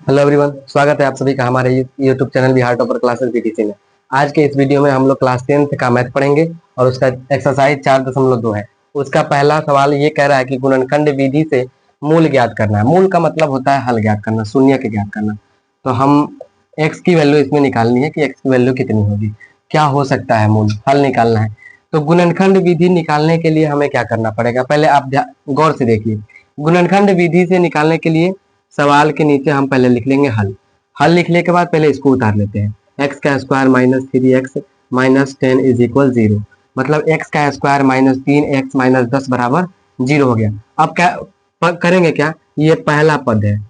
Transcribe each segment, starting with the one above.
Hello everyone, स्वागत है आप सभी का हमारे YouTube channel Bihar topper classes BTC में। आज के इस वीडियो में हम लोग क्लास 10th का मैथ पढ़ेंगे और उसका एक्सरसाइज 4.2 है। उसका पहला सवाल ये कह रहा है कि गुणनखंड विधि से मूल ज्ञात करना है। मूल का मतलब होता है हल ज्ञात करना, शून्य के ज्ञात करना। तो हम एक्स की वैल्यू इसमें निकालनी है कि एक्स की वैल्यू कितनी होगी, क्या हो सकता है, मूल हल निकालना है। तो गुणनखंड विधि निकालने के लिए हमें क्या करना पड़ेगा, पहले आप गौर से देखिए। गुणनखंड विधि से निकालने के लिए सवाल के नीचे हम पहले लिख लेंगे हल। हल लिखने के बाद पहले इसको उतार लेते हैं। एक्स का square minus 3x minus 10 is equal 0। मतलब एक्स का स्क्वायर माइनस 3x माइनस 10 बराबर 0 हो गया। अब क्या करेंगे, क्या ये पहला पद है,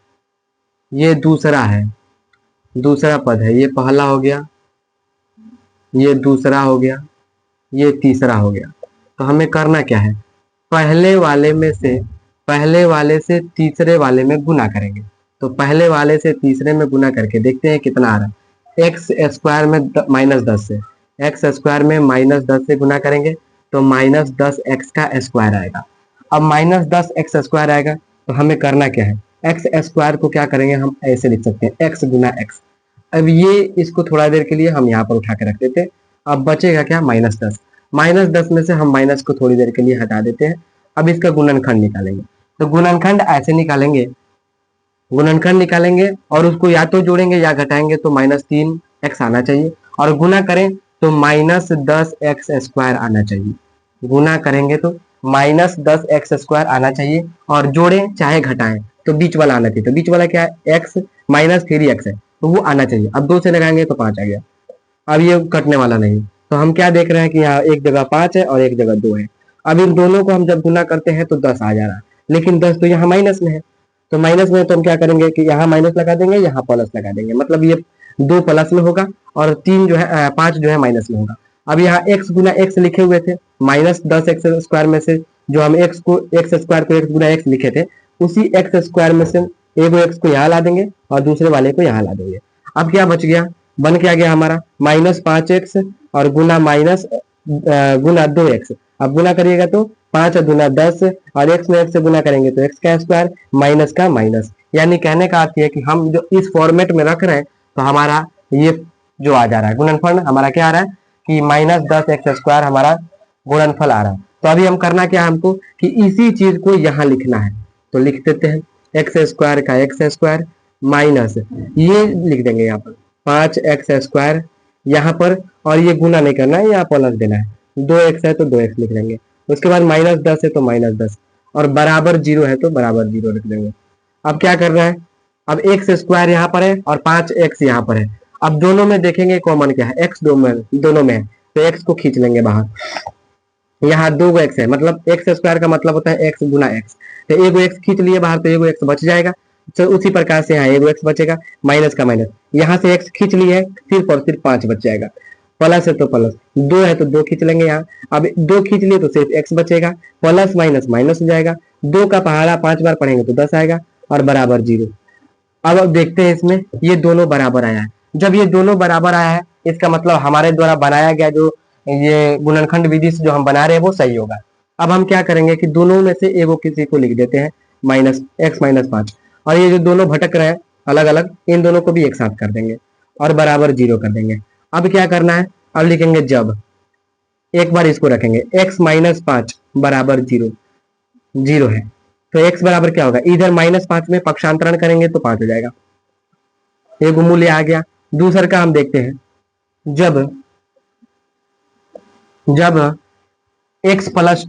ये दूसरा है, दूसरा पद है, ये पहला हो गया, ये दूसरा हो गया, ये तीसरा हो गया। तो हमें करना क्या है, पहले वाले से तीसरे वाले में गुना करेंगे। तो पहले वाले से तीसरे में गुना करके देखते हैं कितना आ रहा है। एक्स स्क्वायर में माइनस 10 से, एक्स स्क्वायर में माइनस 10 से गुना करेंगे तो माइनस 10 एक्स का स्क्वायर आएगा। अब माइनस 10 एक्स स्क्वायर आएगा तो हमें करना क्या है, एक्स स्क्वायर को क्या करेंगे, हम ऐसे लिख सकते हैं एक्स गुना एक्स। अब ये इसको थोड़ा देर के लिए हम यहाँ पर उठा के रख देते हैं। अब बचेगा क्या, माइनस 10। माइनस 10 में से हम माइनस को थोड़ी देर के लिए हटा देते हैं। अब इसका गुणनखंड निकालेंगे। तो गुणनखंड ऐसे निकालेंगे, गुणनखंड निकालेंगे और उसको या तो जोड़ेंगे या घटाएंगे तो माइनस 3x आना चाहिए, और गुना करें तो माइनस 10x स्क्वायर आना चाहिए। गुना करेंगे तो माइनस 10x स्क्वायर आना चाहिए, और जोड़ें चाहे घटाएं तो बीच वाला आना चाहिए। तो बीच वाला क्या है, x माइनस 3x है, तो वो आना चाहिए। अब 2 से लगाएंगे तो 5 आ गया। अब ये कटने वाला नहीं, तो हम क्या देख रहे हैं कि यहाँ एक जगह 5 है और एक जगह 2 है। अब इन दोनों को हम जब गुना करते हैं तो 10 आ जा रहा है, लेकिन 10 तो यहाँ माइनस में है। तो माइनस में तो हम क्या करेंगे कि यहाँ माइनस लगा देंगे, यहाँ प्लस लगा देंगे। मतलब ये 2 प्लस में होगा और 3 जो है 5 जो है माइनस में होगा। अब यहाँ x गुना x लिखे हुए थे, माइनस 10x स्क्वायर में से जो हम x स्क्वायर को x गुना x लिखे थे, उसी x स्क्वायर में से एक x को यहाँ ला देंगे और दूसरे वाले को यहाँ ला देंगे। अब क्या बच गया, बन क्या गया हमारा, माइनस 5x और गुना माइनस गुना 2x। अब गुना करिएगा तो 5 गुना 10 और x में x से गुना करेंगे तो x का स्क्वायर माइनस का माइनस। यानी कहने का अर्थ है कि हम जो इस फॉर्मेट में रख रहे हैं तो हमारा ये जो आ जा रहा है गुणनफल, हमारा क्या आ रहा है कि माइनस 10x स्क्वायर हमारा गुणनफल आ रहा है। तो अभी हम करना क्या है हमको कि इसी चीज को यहाँ लिखना है। तो लिख देते हैं एक्स स्क्वायर का एक्स स्क्वायर माइनस, ये लिख देंगे यहाँ पर 5x स्क्वायर यहाँ पर, और ये गुना नहीं करना है, यहाँ प्लस देना है। 2x है तो 2x लिख लेंगे। उसके बाद माइनस 10 है तो माइनस 10, और बराबर 0 है तो बराबर 0 लिख देंगे। अब क्या करना है, अब एक्स स्क्वायर यहाँ पर है और 5x यहाँ पर है। अब दोनों में देखेंगे कॉमन क्या है, x दोनों में है, तो x को खींच लेंगे बाहर। यहाँ 2 x है, मतलब एक्स स्क्वायर का मतलब होता है x गुना x। तो एगो x खींच लिए बाहर तो एगो x बच जाएगा। तो उसी प्रकार से यहाँ एगो x बचेगा, माइनस का माइनस, यहाँ से x खींच लिए है, सिर्फ और सिर्फ 5 बच जाएगा। प्लस है तो प्लस, 2 है तो 2 खींच लेंगे यहाँ। अब 2 खींच लिए तो सिर्फ x बचेगा, प्लस माइनस माइनस हो जाएगा। 2 का पहाड़ा 5 बार पढ़ेंगे तो 10 आएगा, और बराबर 0। अब देखते हैं इसमें ये दोनों बराबर आया है। जब ये दोनों बराबर आया है इसका मतलब हमारे द्वारा बनाया गया जो ये गुणनखंड विधि से जो हम बना रहे हैं वो सही होगा। अब हम क्या करेंगे कि दोनों में से एगो किसी को लिख देते हैं माइनस x माइनस 5, और ये जो दोनों भटक रहे हैं अलग अलग, इन दोनों को भी एक साथ कर देंगे और बराबर 0 कर देंगे। अब क्या करना है, अब लिखेंगे जब, एक बार इसको रखेंगे x माइनस 5 बराबर 0, 0 है तो x बराबर क्या होगा, इधर माइनस 5 में पक्षांतरण करेंगे तो 5 हो जाएगा, एक मूल्य आ गया। दूसरा का हम देखते हैं, जब जब x प्लस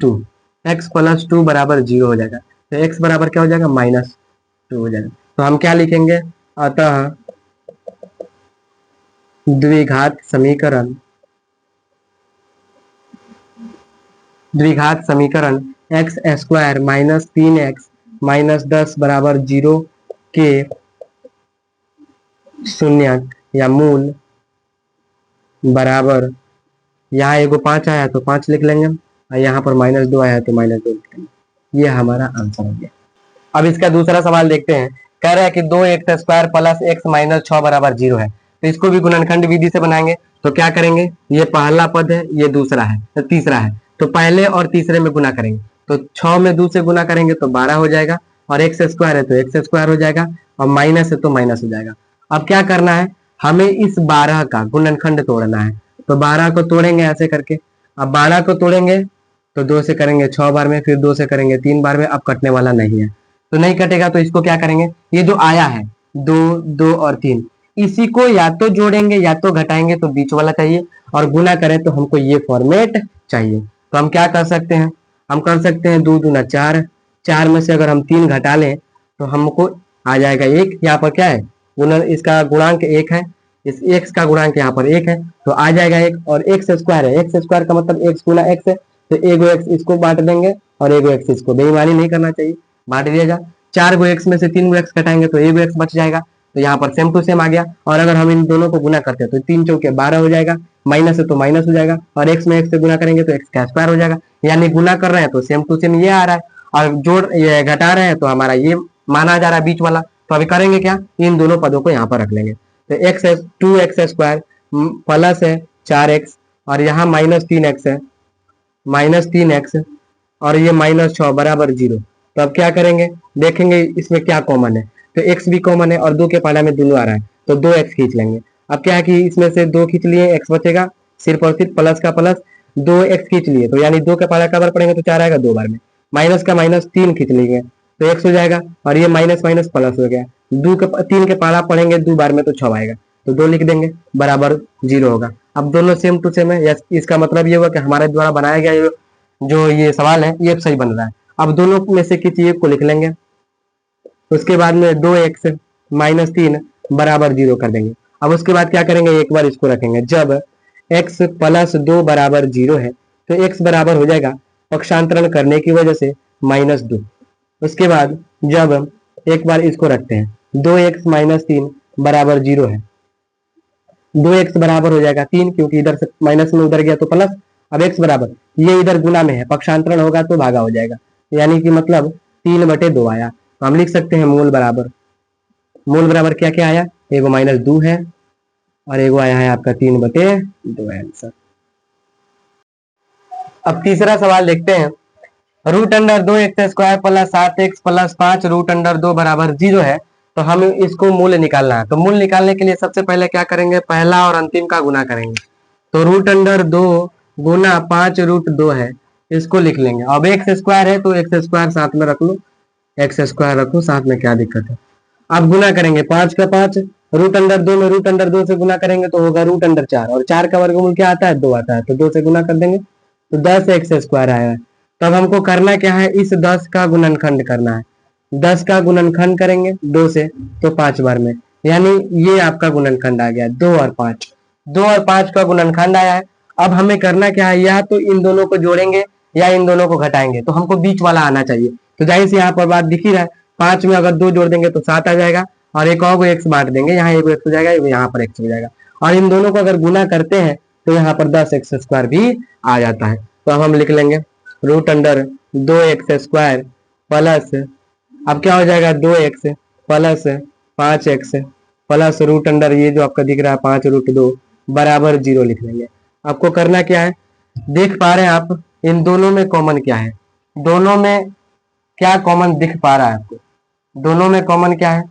टू बराबर 0 हो जाएगा तो x बराबर क्या हो जाएगा, माइनस 2 हो जाएगा। तो हम क्या लिखेंगे, अतः द्विघात समीकरण x square minus 3x minus 10 बराबर 0 के शून्य या मूल बराबर, यहाँ एगो 5 आया तो 5 लिख लेंगे, और यहाँ पर माइनस 2 आया तो माइनस 2 लिख लेंगे। ये हमारा आंसर हो गया। अब इसका दूसरा सवाल देखते हैं। कह रहा है कि 2x square plus x minus 6 बराबर 0 है। तो इसको भी गुणनखंड विधि से बनाएंगे। तो क्या करेंगे, ये पहला पद है, ये दूसरा है, तीसरा है, तो पहले और तीसरे में गुना करेंगे। तो 6 में 2 से गुना करेंगे तो 12 हो जाएगा, और एक्स स्क्वायर है तो एक्स स्क्वायर हो जाएगा, और माइनस है तो माइनस हो जाएगा। अब क्या करना है, हमें इस 12 का गुणनखंड तोड़ना है। तो 12 को तोड़ेंगे ऐसे करके। अब 12 को तोड़ेंगे तो 2 से करेंगे 6 बार में, फिर 2 से करेंगे 3 बार में। अब कटने वाला नहीं है तो नहीं कटेगा, तो इसको क्या करेंगे, ये जो आया है 2, 2 और 3, इसी को या तो जोड़ेंगे या तो घटाएंगे, तो बीच वाला चाहिए, और गुना करें तो हमको ये फॉर्मेट चाहिए। तो हम क्या कर सकते हैं, हम कर सकते हैं 2 दूना 4, 4 में से अगर हम 3 घटा लें तो हमको आ जाएगा 1। यहाँ पर क्या है, गुणन, इसका गुणांक 1 है, इस x का गुणांक यहाँ पर 1 है तो आ जाएगा 1। और एक्स स्क्वायर है, एक्स स्क्वायर का मतलब x गुना x है, तो एगो x इसको बांट देंगे और एगो x इसको। बेईमानी नहीं करना चाहिए, बांट दिया जा। 4 गो x में से 3 गो x घटाएंगे तो एगो x बच जाएगा, तो यहाँ पर सेम टू सेम आ गया। और अगर हम इन दोनों को गुना करते हैं तो 3 चौके 12 हो जाएगा, माइनस है तो माइनस हो जाएगा, और x में x से गुना करेंगे तो x का स्क्वायर हो जाएगा। यानी गुना कर रहे हैं तो सेम टू सेम ये आ रहा है, और जोड़ ये घटा रहे हैं तो हमारा ये माना जा रहा है बीच वाला। तो अभी करेंगे क्या, इन दोनों पदों को यहाँ पर रख लेंगे। तो एक्स है 2x स्क्वायर प्लस है 4x, और यहाँ -3x है, -3x, और ये -6 बराबर 0। तो अब क्या करेंगे, देखेंगे इसमें क्या कॉमन है। तो x भी कॉमन है और 2 के पाला में दोनों आ रहा है, तो 2x खींच लेंगे। अब क्या है कि इसमें से 2 खींच लिए, x बचेगा, सिर्फ और सिर्फ प्लस का प्लस, 2x खींच लिए तो यानी 2 के पाला का बार पड़ेंगे तो 4 आएगा 2 बार में, माइनस का माइनस 3 खींच लेंगे तो x हो जाएगा, और ये माइनस माइनस प्लस हो गया। 3 के पाला पड़ेंगे 2 बार में तो 6 आएगा, तो 2 लिख देंगे बराबर 0 होगा। अब दोनों सेम टू सेम है, इसका मतलब ये हुआ कि हमारे द्वारा बनाया गया जो ये सवाल है ये सही बन रहा है। अब दोनों में से किसी एक को लिख लेंगे, उसके बाद में 2x -3 बराबर 0 कर देंगे। अब उसके बाद क्या करेंगे, एक बार इसको रखेंगे, जब x प्लस 2 बराबर 0 है तो x बराबर हो जाएगा पक्षांतरण करने की वजह से -2। उसके बाद जब एक बार इसको रखते हैं, 2x -3 बराबर 0 है, 2x बराबर हो जाएगा 3, क्योंकि इधर से माइनस में उधर गया तो प्लस। अब x बराबर, ये इधर गुना में है, पक्षांतरण होगा तो भागा हो जाएगा, यानी कि मतलब 3/2 आया। तो हम लिख सकते हैं मूल बराबर, मूल बराबर क्या क्या आया, एगो -2 है और एगो आया है आपका 3/2 आंसर। अब तीसरा सवाल देखते हैं। √2x² प्लस 7x प्लस 5 √2 बराबर 0 है, तो हम इसको मूल्य निकालना है। तो मूल्य निकालने के लिए सबसे पहले क्या करेंगे, पहला और अंतिम का गुना करेंगे। तो √2 गुना 5√2 है, इसको लिख लेंगे। अब x² है तो x² साथ में रख लो, x² रखो साथ में, क्या दिक्कत है। अब गुना करेंगे 5 का 5, √2 में √2 से गुना करेंगे तो होगा √4, और 4 का वर्गमूल क्या आता है, 2 आता है, तो 2 से गुना कर देंगे तो 10x² आया है। तब हमको करना क्या है, इस 10 का गुणनखंड करना है। 10 का गुणनखंड करेंगे 2 से तो 5 बार में, यानी ये आपका गुणनखंड आ गया 2 और 5, 2 और 5 का गुणनखंड आया है। अब हमें करना क्या है, या तो इन दोनों को जोड़ेंगे या इन दोनों को घटाएंगे, तो हमको बीच वाला आना चाहिए। तो जाहिर से यहाँ पर बात दिख ही रहा है, 5 में अगर 2 जोड़ देंगे तो 7 आ जाएगा, और एक और को x बांट देंगे, यहाँ एक x हो जाएगा, यहाँ पर x हो जाएगा, और इन दोनों को अगर गुना करते हैं तो यहाँ पर 10x² भी आ जाता है। तो अब हम लिख लेंगे √2x² प्लस, अब क्या हो जाएगा 2x प्लस 5x प्लस √, ये जो आपका दिख रहा है 5√2 बराबर 0 लिख लेंगे। आपको करना क्या है, देख पा रहे हैं आप इन दोनों में कॉमन क्या है, दोनों में क्या कॉमन दिख पा रहा है आपको, दोनों में कॉमन क्या है,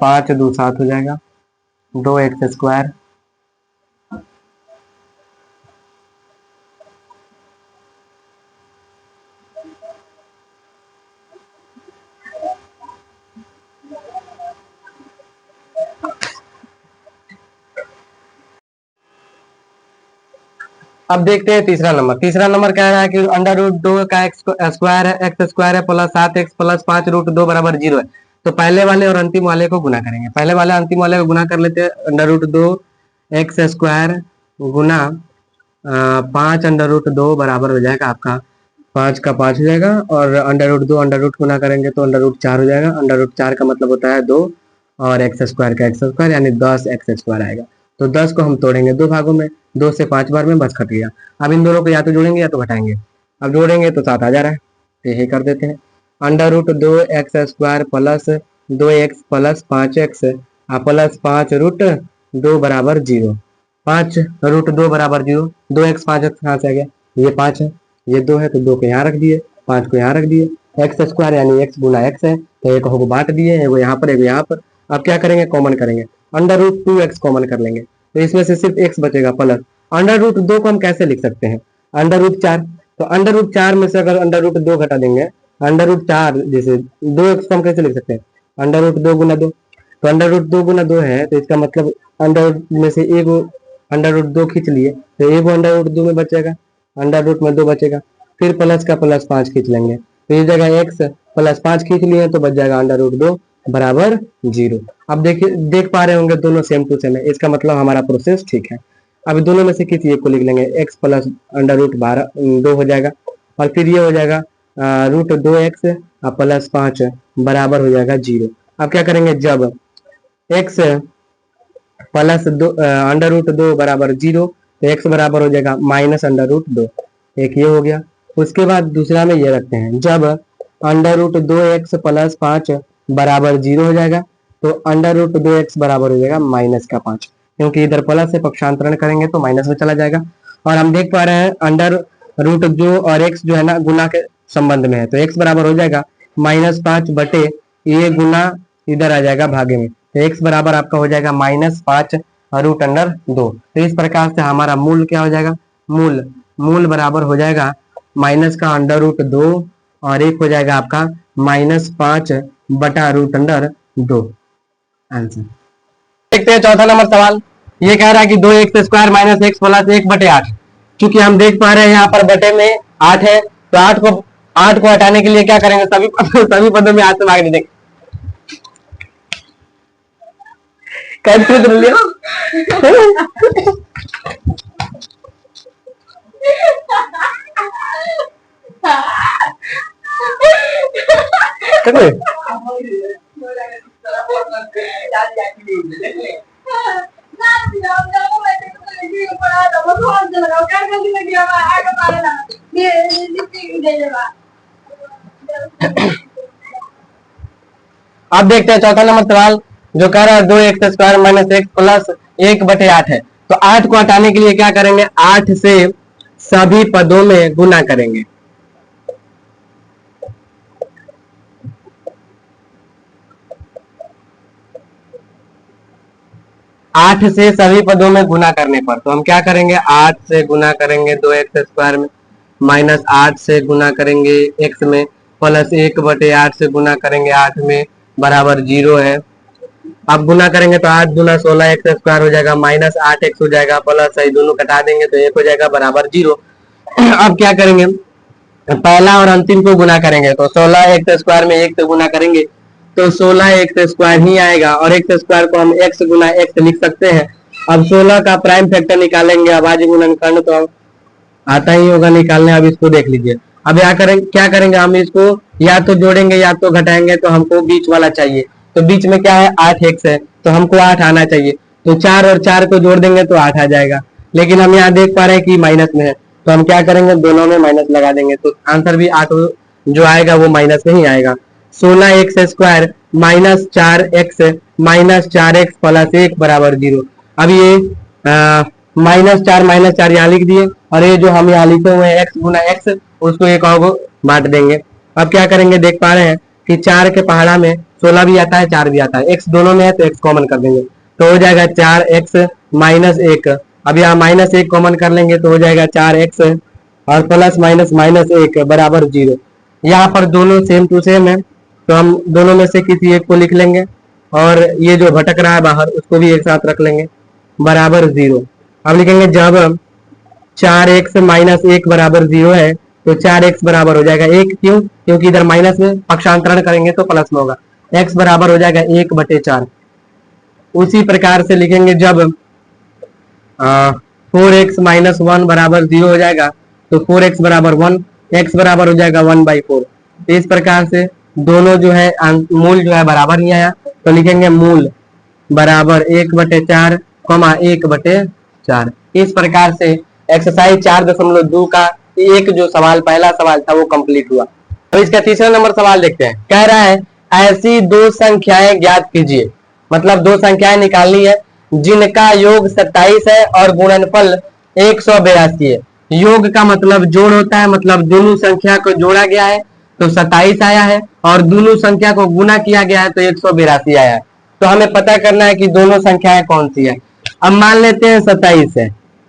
5 2 7 हो जाएगा, 2x²। अब देखते हैं तीसरा नंबर। तीसरा नंबर कह रहा है कि √2 का x² है प्लस 7x प्लस 5√2 बराबर 0 है। तो पहले वाले और अंतिम वाले को गुना करेंगे, पहले वाले अंतिम वाले को गुना कर लेते हैं। √2x² गुना 5√2 बराबर हो जाएगा आपका 5 का 5 हो जाएगा, और √2 गुना करेंगे तो √4 हो जाएगा। √4 का मतलब होता है 2, और x² का x², यानी 10x² आएगा। तो 10 को हम तोड़ेंगे 2 भागों में, 2 से 5 बार में, बस खट गया। अब इन दोनों को या तो जोड़ेंगे या तो घटाएंगे। अब जोड़ेंगे तो 7 आ जा रहा है, तो यही कर देते हैं। √2x² plus 2x plus 5x plus 5√2 बराबर 0। 5√2 बराबर 0। 2x 5x कहाँ से आ गया, ये 5 है, ये 2 है तो 2 को यहाँ रख दिए, 5 को यहाँ रख दिए। एक्स स्क्वायर यानी x गुना x है, तो एक को बांट दिए, एगो यहाँ पर एगो यहाँ पर। अब क्या करेंगे, कॉमन करेंगे, √2x कॉमन कर लेंगे, तो इसमें से सिर्फ x बचेगा प्लस √2 को हम कैसे लिख सकते हैं, √4। तो √4 में से अगर √2 घटा देंगे, √4 जैसे 2x को हम कैसे लिख सकते हैं, √2 गुना 2। तो √2 गुना 2 है, तो इसका मतलब अंडर में से एगो √2 खींच लिए, तो एगो √2 में बचेगा, √ में 2 बचेगा, फिर प्लस का प्लस 5 खींच लेंगे, तो ये जगह x प्लस 5 खींच लिए तो बच जाएगा √2 बराबर 0। अब देखिए, देख पा रहे होंगे दोनों सेम टू सेम है, इसका मतलब हमारा प्रोसेस ठीक है। अब दोनों में से किसी एक को लिख लेंगे, x प्लस √2 हो जाएगा, और फिर ये हो जाएगा √2x प्लस 5 बराबर हो जाएगा 0। अब क्या करेंगे, जब x प्लस √2 बराबर 0, तो x बराबर हो जाएगा माइनस √2, एक ये हो गया। उसके बाद दूसरा में ये रखते हैं, जब √2x प्लस 5 बराबर 0 हो जाएगा, तो √2x बराबर हो जाएगा माइनस का 5, क्योंकि इधर प्लस से पक्षांतरण करेंगे तो माइनस में चला जाएगा। और हम देख पा रहे हैं अंडर जो और x जो है ना गुना के संबंध में है, तो x बराबर हो जाएगा -5 बटे ये गुना इधर आ जाएगा भागे में, तो x बराबर आपका हो जाएगा -5√2। तो इस प्रकार से हमारा मूल क्या हो जाएगा, मूल बराबर हो जाएगा माइनस का √2 और एक हो जाएगा आपका -5/√2 आंसर। देखते हैं चौथा नंबर सवाल। ये कह रहा है कि 2x² माइनस x प्लस 1/8। चूंकि हम देख पा रहे हैं यहाँ पर बटे में 8 है, तो 8 को हटाने के लिए क्या करेंगे, सभी पदों में 8 से भाग देंगे। कैलकुलेटर लिया अब देखते हैं चौथा नंबर सवाल, जो कह रहा है 2x² माइनस x प्लस 1/8 है। तो 8 को हटाने के लिए क्या करेंगे, 8 से सभी पदों में गुना करेंगे। आठ से सभी पदों में गुना करने पर तो हम क्या करेंगे, 8 से गुना करेंगे 2x² में, माइनस 8 से गुना करेंगे x में, प्लस 1/8 से गुना करेंगे 8 में, बराबर 0 है। अब गुना करेंगे तो 8 दूना 16x² हो जाएगा, माइनस 8x हो जाएगा, प्लस है दोनों कटा देंगे तो 1 हो जाएगा बराबर 0। अब क्या करेंगे, पहला और अंतिम को गुना करेंगे, तो 16x² में 1 से गुना करेंगे तो 16x² ही आएगा, और x² को हम x गुना x लिख सकते हैं। अब 16 का प्राइम फैक्टर निकालेंगे, अभाज्य गुणनखंड तो आता ही होगा निकालने। अब इसको देख लीजिए, अब क्या करेंगे हम इसको या तो जोड़ेंगे या तो घटाएंगे, तो हमको बीच वाला चाहिए, तो बीच में क्या है 8x है, तो हमको 8 आना चाहिए, तो 4 और 4 को जोड़ देंगे तो 8 आ जाएगा। लेकिन हम यहाँ देख पा रहे हैं कि माइनस में है, तो हम क्या करेंगे, दोनों में माइनस लगा देंगे, तो आंसर भी 8 जो आएगा वो माइनस में ही आएगा। 16x² minus 4x minus 4x plus 1 बराबर 0। अब ये -4 यहाँ लिख दिए, और ये जो हम यहाँ लिखे हुए हैं x गुना x, उसको एक और को बांट देंगे। अब क्या करेंगे, देख पा रहे हैं कि 4 के पहाड़ा में 16 भी आता है 4 भी आता है, x दोनों में है तो x कॉमन कर देंगे, तो हो जाएगा 4x माइनस 1। अब यहाँ -1 कॉमन कर लेंगे तो हो जाएगा 4x और प्लस माइनस -1 बराबर 0। यहाँ पर दोनों सेम टू सेम है, तो हम दोनों में से किसी एक को लिख लेंगे, और ये जो भटक रहा है बाहर उसको भी एक साथ रख लेंगे, बराबर 0। अब लिखेंगे जब 4x माइनस 1 बराबर 0 है, तो 4x बराबर हो जाएगा 1, क्यों, क्योंकि इधर माइनस में पक्षांतरण करेंगे तो प्लस में होगा, x बराबर हो जाएगा 1/4। उसी प्रकार से लिखेंगे जब 4x माइनस 1 बराबर 0 हो जाएगा, तो 4x बराबर 1, x बराबर हो जाएगा 1/4। इस प्रकार से दोनों जो है मूल जो है बराबर नहीं आया, तो लिखेंगे मूल बराबर 1/4, 1/4। इस प्रकार से एक्सरसाइज 4.2 का एक जो सवाल पहला सवाल था वो कंप्लीट हुआ। अब इसका तीसरा नंबर सवाल देखते हैं। कह रहा है ऐसी दो संख्याएं ज्ञात कीजिए, मतलब दो संख्याएं निकालनी है, जिनका योग 27 है और गुणनफल 182 है। योग का मतलब जोड़ होता है, मतलब दोनों संख्या को जोड़ा गया है तो 27 आया है और दोनों संख्या को गुना किया गया है तो 182 आया है। तो हमें पता करना है कि दोनों संख्याएं कौन सी है। अब मान लेते हैं 27 है,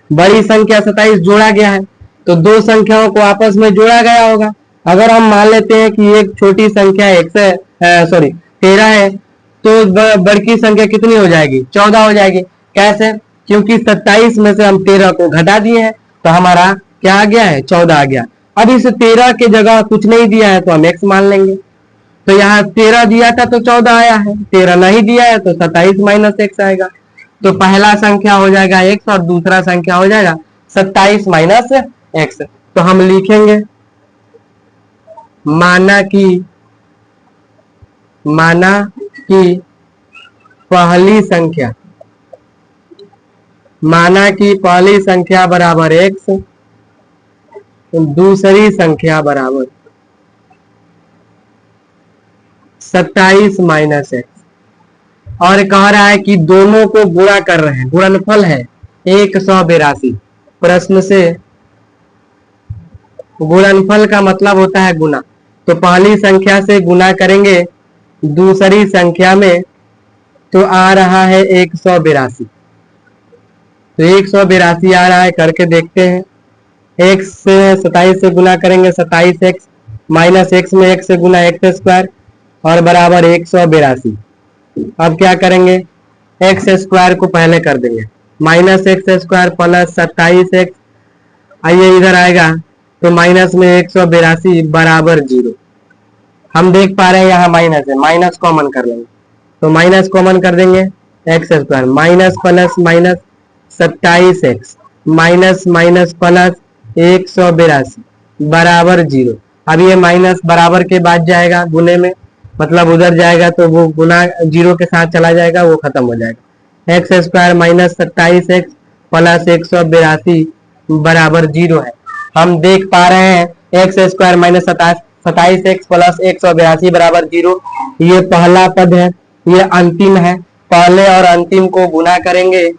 बड़ी संख्या 27 जोड़ा गया है तो दो संख्याओं को आपस में जोड़ा गया होगा। अगर हम मान लेते हैं कि एक छोटी संख्या x है, सॉरी 13 है, तो बड़ी संख्या कितनी हो जाएगी? 14 हो जाएगी। कैसे? क्योंकि 27 में से हम 13 को घटा दिए हैं तो हमारा क्या आ गया है? 14 आ गया। अब इस 13 के जगह कुछ नहीं दिया है तो हम x मान लेंगे। तो यहाँ 13 दिया था तो 14 आया है, 13 नहीं दिया है तो 27 माइनस x आएगा। तो पहला संख्या हो जाएगा x और दूसरा संख्या हो जाएगा 27 माइनस x। तो हम लिखेंगे माना कि पहली संख्या, माना कि पहली संख्या बराबर x, दूसरी संख्या बराबर 27 माइनस x। और कह रहा है कि दोनों को गुणा कर रहे हैं, गुणनफल है 182। प्रश्न से गुणनफल का मतलब होता है गुना। तो पहली संख्या से गुना करेंगे दूसरी संख्या में तो आ रहा है 182। तो 182 आ रहा है, करके देखते हैं। x से 27 से गुना करेंगे 27x माइनस x में x से गुना x स्क्वायर और बराबर 182। अब क्या करेंगे? एक्स स्क्वायर को पहले कर देंगे, minus x square plus 27x, आइए इधर आएगा तो माइनस में 182 बराबर 0। हम देख पा रहे हैं यहाँ माइनस है, माइनस कॉमन कर लेंगे तो माइनस कॉमन कर देंगे x square minus plus minus 27x minus minus plus 182 बराबर 0। अब ये माइनस बराबर के बाद जाएगा गुने में, मतलब उधर जाएगा तो वो गुना 0 के साथ चला जाएगा, वो खत्म हो जाएगा। X square minus 27x plus 182 बराबर 0 है। हम देख पा रहे हैं x square minus 27x plus 182 बराबर 0। ये पहला पद है, ये अंतिम है। पहले और अंतिम को गुना करेंगे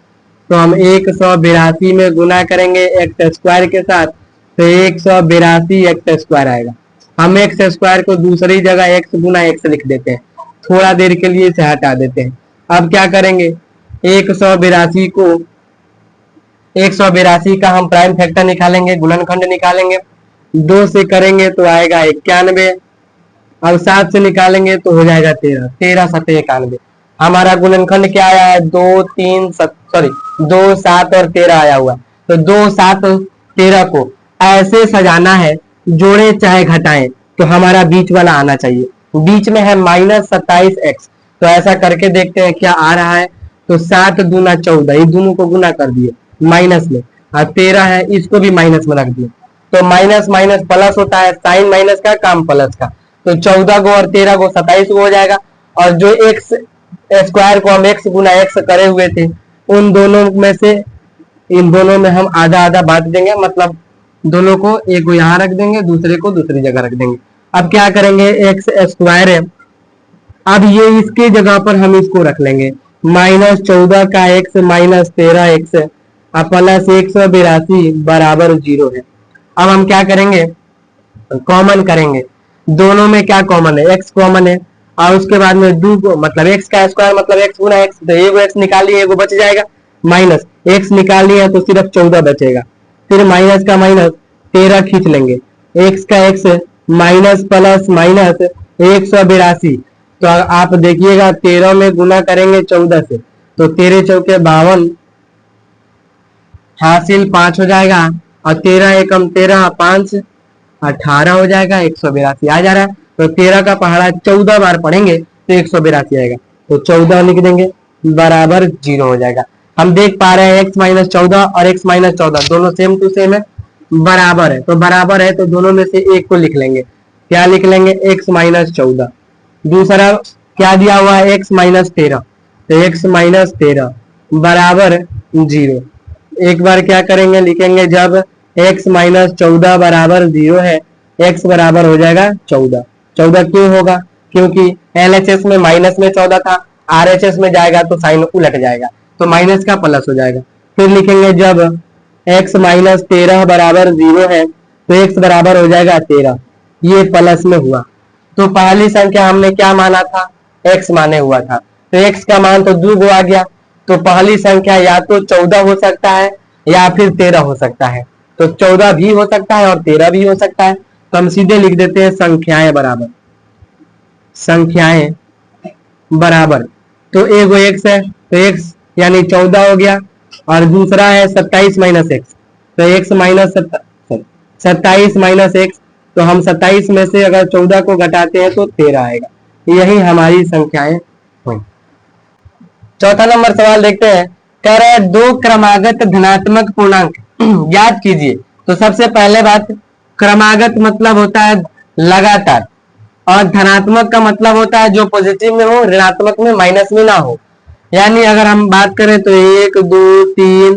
तो हम 182 में गुना करेंगे एक्स स्क्वायर के साथ तो 182 एक्स स्क्वायर आएगा। हम एक्स स्क्वायर को दूसरी जगह एक्स गुना एक्स लिख देते हैं, थोड़ा देर के लिए इसे हटा देते हैं। अब क्या करेंगे? 182 का हम प्राइम फैक्टर निकालेंगे, गुणनखंड निकालेंगे। 2 से करेंगे तो आएगा 91। अब 7 से निकालेंगे तो हो जाएगा 13, 13 7 91। हमारा गुणनखंड क्या आया है? 2 7 और 13 आया हुआ। तो 2 7 13 को ऐसे सजाना है, जोड़े चाहे घटाएं तो हमारा बीच वाला आना चाहिए। बीच में है माइनस 27x, तो ऐसा करके देखते हैं क्या आ रहा है। तो 7 दूना 14, ये दोनों को गुना कर दिए माइनस में, और 13 है इसको भी माइनस में रख दिए। तो माइनस माइनस प्लस होता है, साइन माइनस का काम प्लस का। तो 14 को और 13 को 27 को हो जाएगा। और जो एक्स स्क्वायर को हम एक्स गुना एक्स करे हुए थे, उन दोनों में से इन दोनों में हम आधा आधा बांट देंगे, मतलब दोनों को एक को यहाँ रख देंगे, दूसरे को दूसरी जगह रख देंगे। अब क्या करेंगे? एक्स स्क्वायर है, अब ये इसके जगह पर हम इसको रख लेंगे माइनस 14 का एक्स माइनस 13x प्लस 182 बराबर 0 है। अब हम क्या करेंगे? कॉमन करेंगे, दोनों में क्या कॉमन है? x कॉमन है और उसके बाद में दो को मतलब x का स्क्वायर मतलब x गुना x, तो एगो x निकाल लिए, एगो बच जाएगा, माइनस x निकाल लिया तो सिर्फ 14 बचेगा। फिर माइनस का माइनस 13 खींच लेंगे, x का x माइनस प्लस माइनस 182। तो आप देखिएगा 13 में गुना करेंगे 14 से तो 13 चौके 52 हासिल 5 हो जाएगा, और 13 एकम 13 5 18 हो जाएगा, 182 आ जा रहा है। तो 13 का पहाड़ा 14 बार पढ़ेंगे तो 182 आएगा, तो 14 लिख देंगे बराबर 0 हो जाएगा। हम देख पा रहे हैं x माइनस 14 और x माइनस 14 दोनों सेम टू सेम है, बराबर है। तो बराबर है तो दोनों में से एक को लिख लेंगे, क्या लिख लेंगे? x minus 14। दूसरा क्या दिया हुआ है? x माइनस 13, तो x माइनस 13 बराबर 0। एक बार क्या करेंगे? लिखेंगे जब x माइनस 14 बराबर 0 है, x बराबर हो जाएगा 14। 14 क्यों होगा? क्योंकि LHS में माइनस में 14 था, RHS में जाएगा तो साइन उलट जाएगा। तो माइनस का प्लस हो जाएगा। फिर लिखेंगे जब x माइनस 13 बराबर 0 है तो x बराबर हो जाएगा 13, ये प्लस में हुआ। तो पहली संख्या हमने क्या माना था, x माने हुआ था, तो x का मान तो 2 आ गया। तो पहली संख्या या तो 14 हो सकता है या फिर 13 हो सकता है। तो 14 भी हो सकता है और 13 भी हो सकता है। तो हम सीधे लिख देते हैं संख्याएं बराबर, संख्याएं बराबर। तो एगो x है तो x यानी 14 हो गया, और दूसरा है 27 माइनस एक्स, तो x माइनस 27 माइनस एक्स, तो हम 27 में से अगर 14 को घटाते हैं तो 13 आएगा। यही हमारी संख्याएं हुई। चौथा नंबर सवाल देखते हैं, कह रहा है दो क्रमागत धनात्मक पूर्णांक याद कीजिए। तो सबसे पहले बात, क्रमागत मतलब होता है लगातार, और धनात्मक का मतलब होता है जो पॉजिटिव में हो, ऋणात्मक में माइनस में ना हो। यानी अगर हम बात करें तो 1 2 3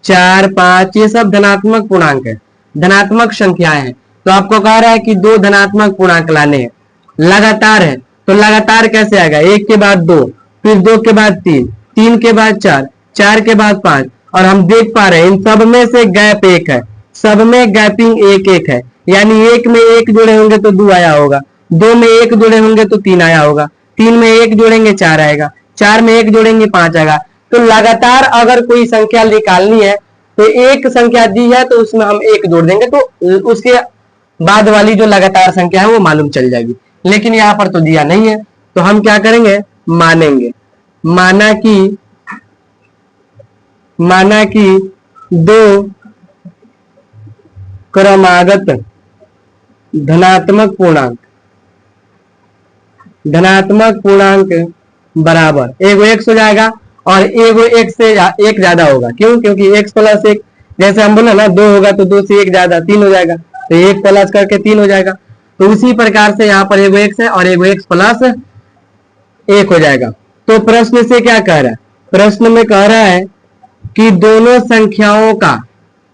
4 5 ये सब धनात्मक पूर्णांक है, धनात्मक संख्याएं हैं। तो आपको कह रहा है कि दो धनात्मक पूर्णांक लाने हैं, लगातार है। तो लगातार कैसे आएगा, 1 के बाद 2, फिर 2 के बाद 3, 3 के बाद 4, 4 के बाद 5, और हम देख पा रहे हैं इन सब में से गैप 1 है, सब में गैपिंग 1 1 है। यानी 1 में 1 जुड़े होंगे तो 2 आया होगा, 2 में 1 जुड़े होंगे तो 3 आया होगा, 3 में 1 जोड़ेंगे 4 आएगा, 4 में 1 जोड़ेंगे 5 आएगा। तो लगातार अगर कोई संख्या निकालनी है तो एक संख्या दी है तो उसमें हम 1 जोड़ देंगे तो उसके बाद वाली जो लगातार संख्या है वो मालूम चल जाएगी। लेकिन यहाँ पर तो दिया नहीं है, तो हम क्या करेंगे, मानेंगे। माना कि दो क्रमागत धनात्मक पूर्णांक बराबर एगो x हो जाएगा और एगो x से 1 ज्यादा होगा। क्यों, क्योंकि x प्लस 1, जैसे हम बोले ना 2 होगा तो 2 से 1 ज्यादा 3 हो जाएगा, तो 1 प्लस करके 3 हो जाएगा। तो उसी प्रकार से यहाँ पर एगो x है और एगो x प्लस 1 हो जाएगा। तो प्रश्न से क्या कह रहा है, प्रश्न में कह रहा है कि दोनों संख्याओं का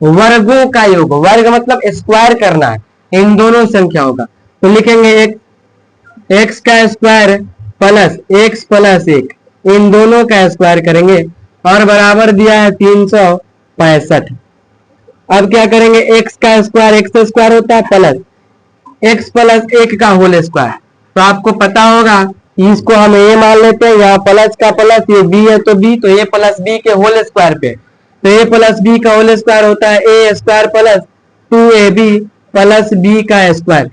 वर्गों का योग, वर्ग मतलब स्क्वायर करना है इन दोनों संख्याओं का। तो लिखेंगे x का स्क्वायर प्लस x प्लस 1, इन दोनों का स्क्वायर करेंगे और बराबर दिया है 365। अब क्या करेंगे, x का स्क्वायर x स्क्वायर होता है प्लस x प्लस 1 का होल स्क्वायर। तो आपको पता होगा इसको हम a मान लेते हैं, यहाँ प्लस का प्लस, ये b है तो b, तो a प्लस b के होल स्क्वायर पे, तो a प्लस b का होल स्क्वायर होता है a square plus 2ab plus b का स्क्वायर।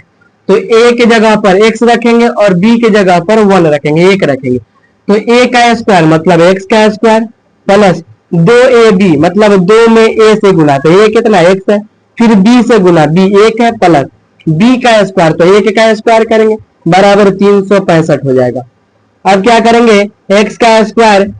तो a के जगह पर x रखेंगे और b के जगह पर 1 रखेंगे, 1 रखेंगे। तो a का स्क्वायर मतलब x का स्क्वायर प्लस 2ab मतलब 2 में a से गुना, तो a कितना x है, फिर b से गुना, b 1 है, प्लस b का स्क्वायर, तो 1 का स्क्वायर करेंगे बराबर 365 हो जाएगा। अब क्या करेंगे, x का स्क्वायर,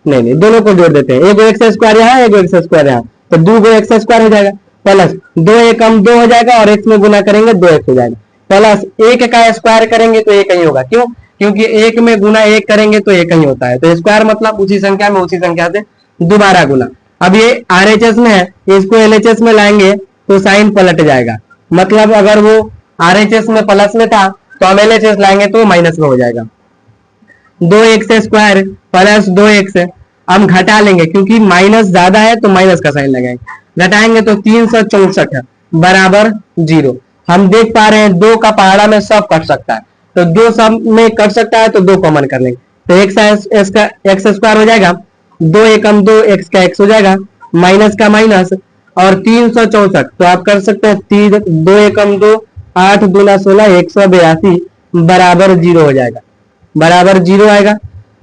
नहीं दोनों को जोड़ देते हैं, एगो x स्क्वायर यहाँ, एगो x स्क्वायर यहाँ, तो 2 x स्क्वायर हो जाएगा प्लस 2 एकम 2 हो जाएगा और x में गुना करेंगे 2x हो जाएगा, प्लस 1 का स्क्वायर करेंगे तो 1 ही होगा। क्यों, क्योंकि 1 में गुना 1 करेंगे तो 1 ही होता है। तो स्क्वायर मतलब उसी संख्या में उसी संख्या से दोबारा गुना। अब ये RHS में है, इसको LHS में लाएंगे तो साइन पलट जाएगा। मतलब अगर वो RHS में प्लस में था तो हम LHS लाएंगे तो माइनस में हो जाएगा। 2x स्क्वायर प्लस 2x, हम घटा लेंगे क्योंकि माइनस ज्यादा है तो माइनस का साइन लगाएंगे, घटाएंगे तो 364 बराबर 0। हम देख पा रहे हैं 2 का पहाड़ा में सब कट सकता है, तो 2 सब में कट सकता है तो 2 कॉमन कर लेंगे, तो x स्क्वायर हो जाएगा 2 एकम 2 x का x हो जाएगा, माइनस का माइनस और 364। तो आप कर सकते हैं 2 एकम 2 8 दूना 16 182 बराबर 0 हो जाएगा, बराबर 0 आएगा।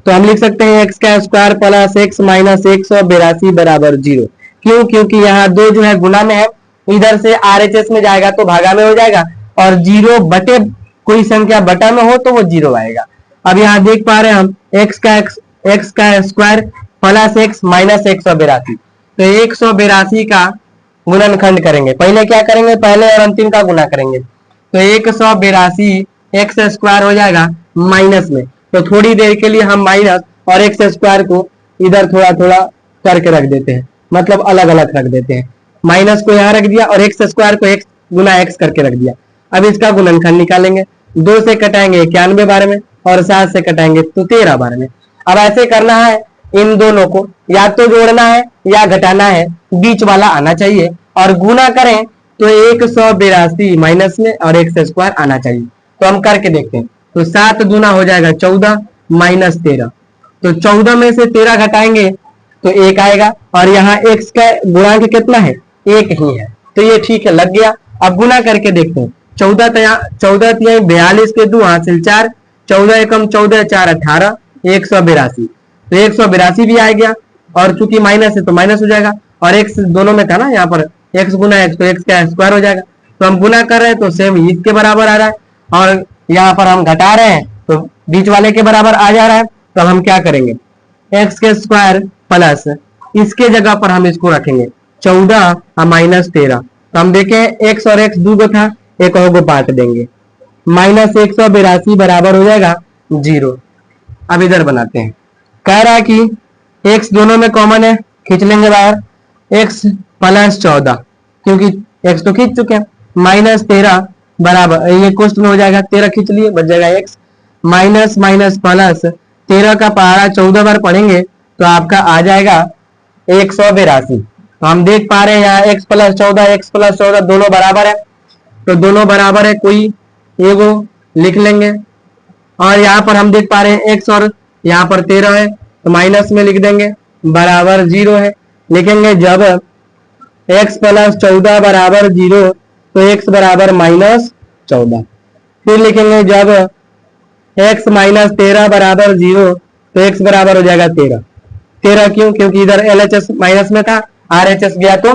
तो हम लिख सकते हैं x का स्क्वायर प्लस x माइनस 182 बराबर 0। क्यों, क्योंकि यहाँ 2 जो है गुना में है, इधर से RHS में जाएगा तो भागा में हो जाएगा, और 0 बटे कोई संख्या बटा में हो तो वो 0 आएगा। अब यहाँ देख पा रहे हैं हम x का स्क्वायर प्लस x माइनस 182, तो 182 का गुणनखंड करेंगे। पहले क्या करेंगे, पहले और अंतिम का गुना करेंगे, तो 182 एक्स स्क्वायर हो जाएगा माइनस में। तो थोड़ी देर के लिए हम माइनस और एक्स स्क्वायर को इधर थोड़ा थोड़ा करके रख देते हैं, मतलब अलग अलग रख देते हैं। माइनस को यहाँ रख दिया और एक्स स्क्वायर को एक्स गुना एक्स करके रख दिया। अब इसका गुणनखंड निकालेंगे, 2 से कटाएंगे 91 बार में और 7 से कटाएंगे तो 13 बार में। अब ऐसे करना है इन दोनों को या तो जोड़ना है या घटाना है, बीच वाला आना चाहिए, और गुना करें तो 182 माइनस में और एक्स स्क्वायर आना चाहिए। तो हम करके देखते हैं। तो 7 दूना हो जाएगा 14 माइनस 13, तो 14 में से 13 घटाएंगे तो 1 आएगा, और यहाँ x का गुणांक कितना है, 1 ही है, तो ये ठीक है, लग गया। अब गुना करके देखते हैं। 14 42 के 2 हासिल 4, 14 एकम 14 4 18, 182, तो 182 भी आ गया, और चूंकि माइनस है तो माइनस हो जाएगा, और x दोनों में था ना, यहाँ पर x गुना x तो x का स्क्वायर हो जाएगा। तो हम गुना कर रहे हैं तो सेम इसके बराबर आ रहा है, और यहाँ पर हम घटा रहे हैं तो बीच वाले के बराबर आ जा रहा है। तो हम क्या करेंगे, x के स्क्वायर प्लस इसके जगह पर हम इसको रखेंगे 14 और माइनस 13, तो हम देखें x और x दो गो था, एक और को बांट देंगे, माइनस 182 बराबर हो जाएगा 0। अब इधर बनाते हैं, कह रहा है कि x दोनों में कॉमन है, खींच लेंगे बाहर, x प्लस 14, क्योंकि x तो खींच चुके हैं, माइनस 13 बराबर, ये क्वेश्चन में हो जाएगा 13 खींच लिए, बच जाएगा x, माइनस माइनस प्लस 13 का पहाड़ा 14 बार पढ़ेंगे तो आपका आ जाएगा 182। तो हम देख पा रहे हैं यहाँ x प्लस 14 दोनों बराबर है, तो दोनों बराबर है, कोई एगो लिख लेंगे, और यहाँ पर हम देख पा रहे हैं x और यहाँ पर 13 है, तो माइनस में लिख देंगे, बराबर 0 है, लिखेंगे जब x प्लस 14 बराबर 0 तो x बराबर माइनस 14, फिर लिखेंगे जब x माइनस 13 बराबर 0 तो x बराबर हो जाएगा 13 क्यों, क्योंकि इधर LHS माइनस में था, RHS गया तो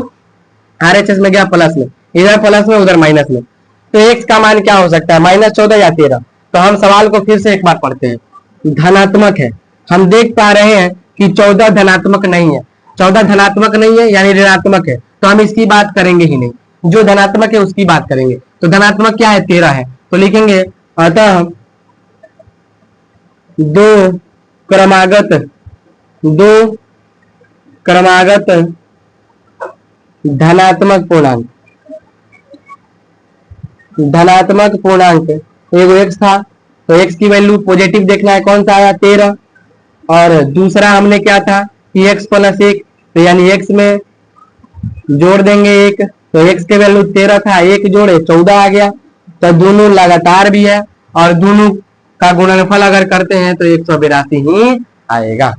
RHS में गया प्लस में, इधर प्लस में उधर माइनस में, तो x का मान क्या हो सकता है, माइनस 14 या 13। तो हम सवाल को फिर से एक बार पढ़ते हैं, धनात्मक है, हम देख पा रहे हैं कि 14 धनात्मक नहीं है, 14 धनात्मक नहीं है यानी ऋणात्मक है, तो हम इसकी बात करेंगे ही नहीं, जो धनात्मक है उसकी बात करेंगे। तो धनात्मक क्या है, 13 है, तो लिखेंगे अतः दो क्रमागत धनात्मक पूर्णांक एगो x था, तो x की वैल्यू पॉजिटिव देखना है, कौन सा आया 13, और दूसरा हमने क्या था कि x प्लस 1, तो यानी x में जोड़ देंगे 1, तो x के वैल्यू 13 था, 1 जोड़े 14 आ गया, तो दोनों लगातार भी है, और दोनों का गुणनफल अगर करते हैं तो 182 ही आएगा।